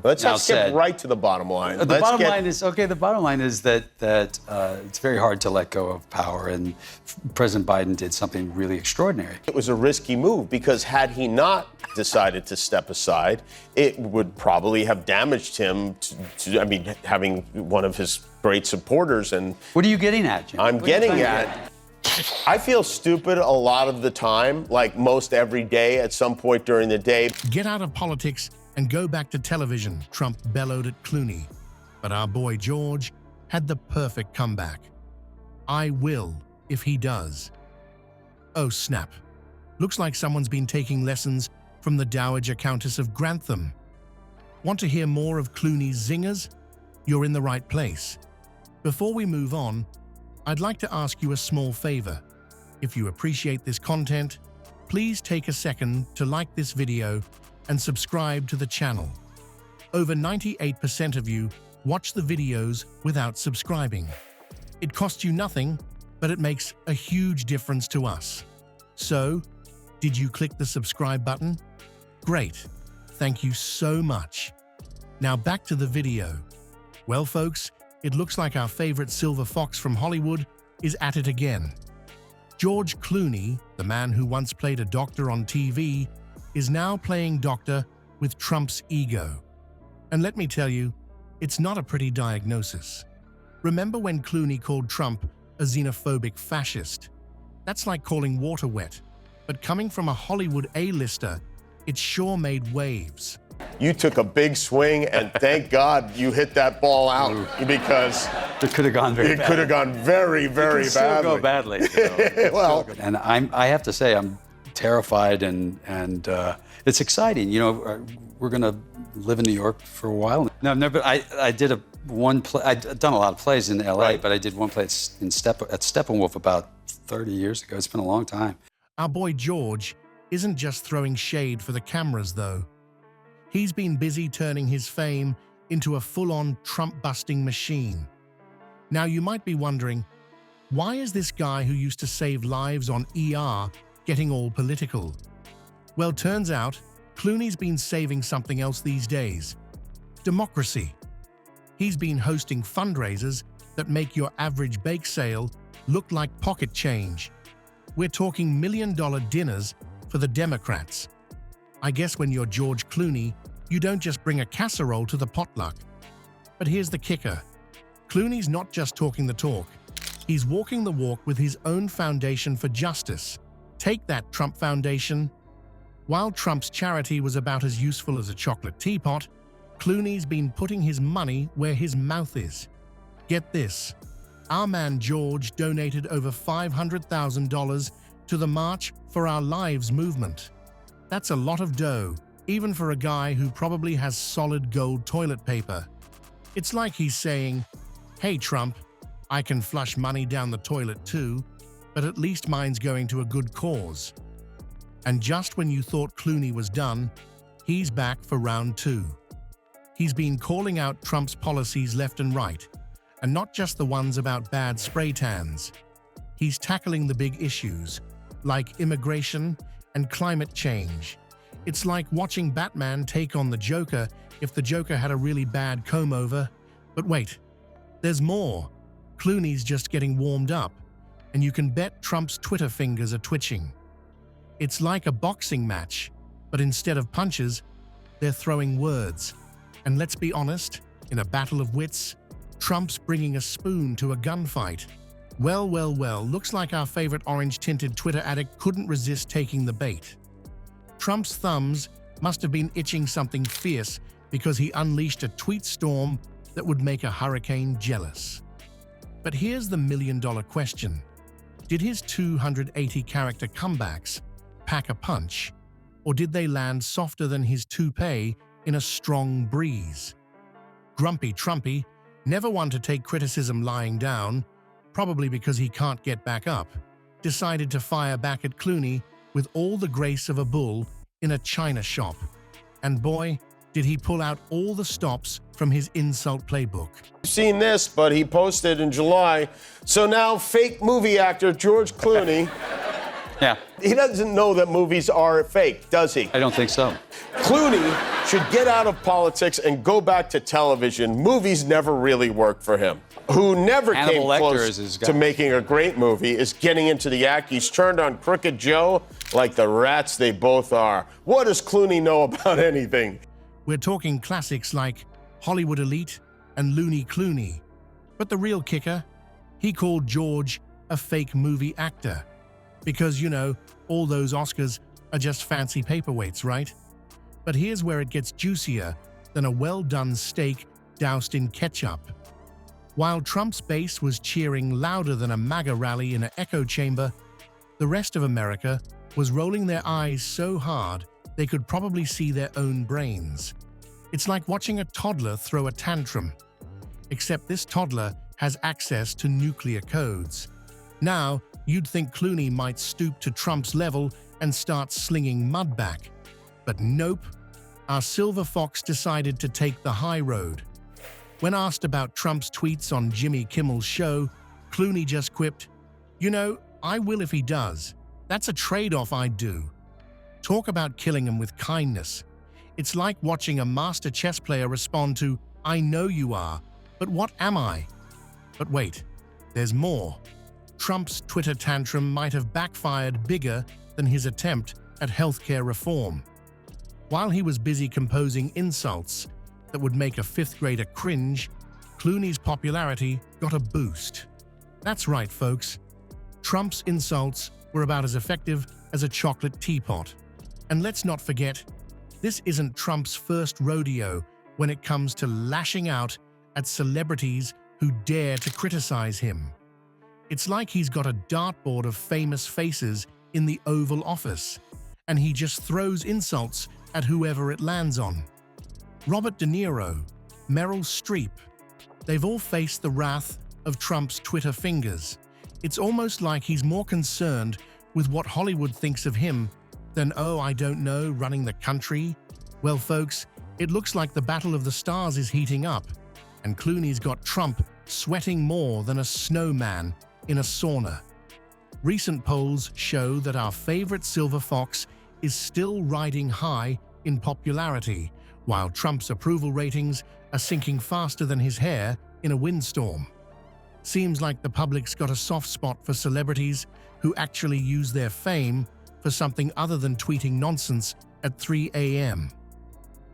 Let's not skip right to the bottom line. The bottom line is that it's very hard to let go of power, and President Biden did something really extraordinary. It was a risky move because had he not decided to step aside, it would probably have damaged him I mean, having one of his great supporters. And what are you getting at, Jim? I'm getting at, I feel stupid a lot of the time, like most every day at some point during the day. Get out of politics and go back to television, Trump bellowed at Clooney. But our boy George had the perfect comeback. I will, if he does. Oh snap. Looks like someone's been taking lessons from the Dowager Countess of Grantham. Want to hear more of Clooney's zingers? You're in the right place. Before we move on, I'd like to ask you a small favor. If you appreciate this content, please take a second to like this video and subscribe to the channel. Over 98% of you watch the videos without subscribing. It costs you nothing, but it makes a huge difference to us. So, did you click the subscribe button? Great. Thank you so much. Now back to the video. Well, folks, it looks like our favorite silver fox from Hollywood is at it again. George Clooney, the man who once played a doctor on TV, is now playing doctor with Trump's ego. And let me tell you, it's not a pretty diagnosis. Remember when Clooney called Trump a xenophobic fascist? That's like calling water wet. But coming from a Hollywood A-lister, it sure made waves. You took a big swing, and thank God you hit that ball out because it could have gone very badly. It could have gone very, very it badly. Still go badly. You know? Well, and I have to say, I'm terrified and it's exciting. You know, we're going to live in New York for a while. No, but I did one play. I've done a lot of plays in L.A., right. But I did one play at Steppenwolf about 30 years ago. It's been a long time. Our boy George isn't just throwing shade for the cameras, though. He's been busy turning his fame into a full-on Trump-busting machine. Now, you might be wondering, why is this guy who used to save lives on ER getting all political? Well, turns out, Clooney's been saving something else these days. Democracy. He's been hosting fundraisers that make your average bake sale look like pocket change. We're talking million-dollar dinners for the Democrats. I guess when you're George Clooney, you don't just bring a casserole to the potluck. But here's the kicker. Clooney's not just talking the talk. He's walking the walk with his own foundation for justice. Take that, Trump Foundation. While Trump's charity was about as useful as a chocolate teapot, Clooney's been putting his money where his mouth is. Get this. Our man George donated over $500,000 to the March for Our Lives movement. That's a lot of dough, even for a guy who probably has solid gold toilet paper. It's like he's saying, hey Trump, I can flush money down the toilet too, but at least mine's going to a good cause. And just when you thought Clooney was done, he's back for round two. He's been calling out Trump's policies left and right, and not just the ones about bad spray tans. He's tackling the big issues, like immigration and climate change. It's like watching Batman take on the Joker if the Joker had a really bad comb-over. But wait, there's more. Clooney's just getting warmed up, and you can bet Trump's Twitter fingers are twitching. It's like a boxing match, but instead of punches, they're throwing words. And let's be honest, in a battle of wits, Trump's bringing a spoon to a gunfight. Well, looks like our favorite orange-tinted Twitter addict couldn't resist taking the bait. Trump's thumbs must have been itching something fierce because he unleashed a tweet storm that would make a hurricane jealous. But here's the million-dollar question. Did his 280-character comebacks pack a punch, or did they land softer than his toupee in a strong breeze? Grumpy Trumpy, never one to take criticism lying down, probably because he can't get back up, decided to fire back at Clooney with all the grace of a bull in a china shop. And boy, did he pull out all the stops from his insult playbook. You've seen this, but he posted in July, so now fake movie actor George Clooney Yeah, He doesn't know that movies are fake, does he? I don't think so. Clooney should get out of politics and go back to television. Movies never really worked for him. Who never Hannibal came Lecter close is his guy. to making a great movie is getting into the act. He's turned on Crooked Joe like the rats they both are. What does Clooney know about anything? We're talking classics like Hollywood Elite and Looney Clooney. But the real kicker, he called George a fake movie actor. Because, you know, all those Oscars are just fancy paperweights, right? But here's where it gets juicier than a well-done steak doused in ketchup. While Trump's base was cheering louder than a MAGA rally in an echo chamber, the rest of America was rolling their eyes so hard they could probably see their own brains. It's like watching a toddler throw a tantrum, except this toddler has access to nuclear codes. Now, you'd think Clooney might stoop to Trump's level and start slinging mud back. But nope, our silver fox decided to take the high road. When asked about Trump's tweets on Jimmy Kimmel's show, Clooney just quipped, "You know, I will if he does. That's a trade-off I'd do." Talk about killing him with kindness. It's like watching a master chess player respond to, "I know you are, but what am I?" But wait, there's more. Trump's Twitter tantrum might have backfired bigger than his attempt at healthcare reform. While he was busy composing insults that would make a fifth grader cringe, Clooney's popularity got a boost. That's right, folks. Trump's insults were about as effective as a chocolate teapot. And let's not forget, this isn't Trump's first rodeo when it comes to lashing out at celebrities who dare to criticize him. It's like he's got a dartboard of famous faces in the Oval Office, and he just throws insults at whoever it lands on. Robert De Niro, Meryl Streep, they've all faced the wrath of Trump's Twitter fingers. It's almost like he's more concerned with what Hollywood thinks of him than, oh, I don't know, running the country. Well, folks, it looks like the Battle of the Stars is heating up, and Clooney's got Trump sweating more than a snowman in a sauna. Recent polls show that our favorite silver fox is still riding high in popularity, while Trump's approval ratings are sinking faster than his hair in a windstorm. Seems like the public's got a soft spot for celebrities who actually use their fame for something other than tweeting nonsense at 3 a.m.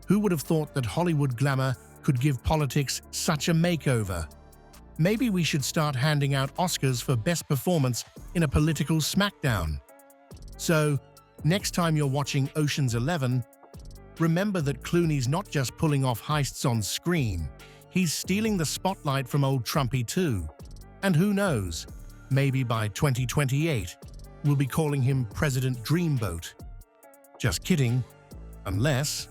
Who would have thought that Hollywood glamour could give politics such a makeover? Maybe we should start handing out Oscars for best performance in a political smackdown. So, next time you're watching Ocean's 11, remember that Clooney's not just pulling off heists on screen, he's stealing the spotlight from old Trumpy too. And who knows, maybe by 2028, we'll be calling him President Dreamboat. Just kidding, unless...